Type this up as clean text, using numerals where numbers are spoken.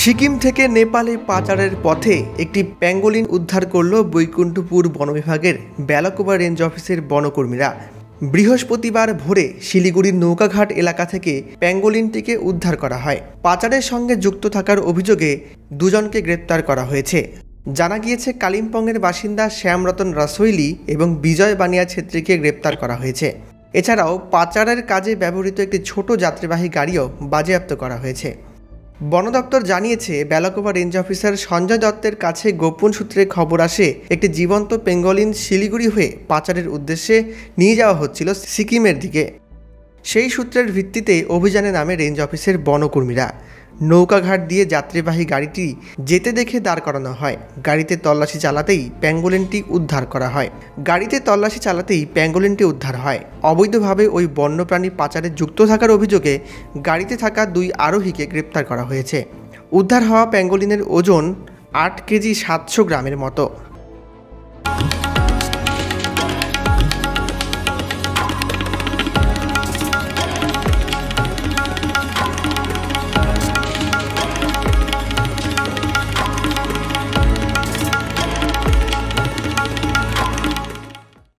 সিকিম থেকে নেপালে পাচারের পথে একটি প্যাঙ্গোলিন উদ্ধার করল বৈকুণ্ঠপুর বন বিভাগের বেলাকোবা রেঞ্জ অফিসের বনকর্মীরা। বৃহস্পতিবার ভোরে শিলিগুড়ির নৌকাঘাট এলাকা থেকে প্যাঙ্গোলিনটিকে উদ্ধার করা হয়। পাচারের সঙ্গে যুক্ত থাকার অভিযোগে দুজনকে গ্রেপ্তার করা হয়েছে। জানা গিয়েছে, কালিম্পংয়ের বাসিন্দা শ্যামরতন রাসোইলি এবং বিজয় বানিয়া ছেত্রীকে গ্রেপ্তার করা হয়েছে। এছাড়াও পাচারের কাজে ব্যবহৃত একটি ছোট যাত্রীবাহী গাড়িও বাজেয়াপ্ত করা হয়েছে। বন দপ্তর জানিয়েছে, বেলাকোবা রেঞ্জ অফিসার সঞ্জয় দত্তের কাছে গোপন সূত্রে খবর আসে একটি জীবন্ত পেঙ্গোলিন শিলিগুড়ি হয়ে পাচারের উদ্দেশ্যে নিয়ে যাওয়া হচ্ছিল সিকিমের দিকে। সেই সূত্রের ভিত্তিতে অভিযানে নামে রেঞ্জ অফিসের বনকর্মীরা। নৌকাঘাট দিয়ে যাত্রীবাহী গাড়িটি যেতে দেখে দাঁড় করানো হয়। গাড়িতে তল্লাশি চালাতেই প্যাঙ্গোলিনটি উদ্ধার করা হয়। অবৈধভাবে ওই বন্যপ্রাণী পাচারে যুক্ত থাকার অভিযোগে গাড়িতে থাকা 2 আরোহীকে গ্রেপ্তার করা হয়েছে। উদ্ধার হওয়া প্যাঙ্গোলিনের ওজন 8 কেজি 700 গ্রামের মতো।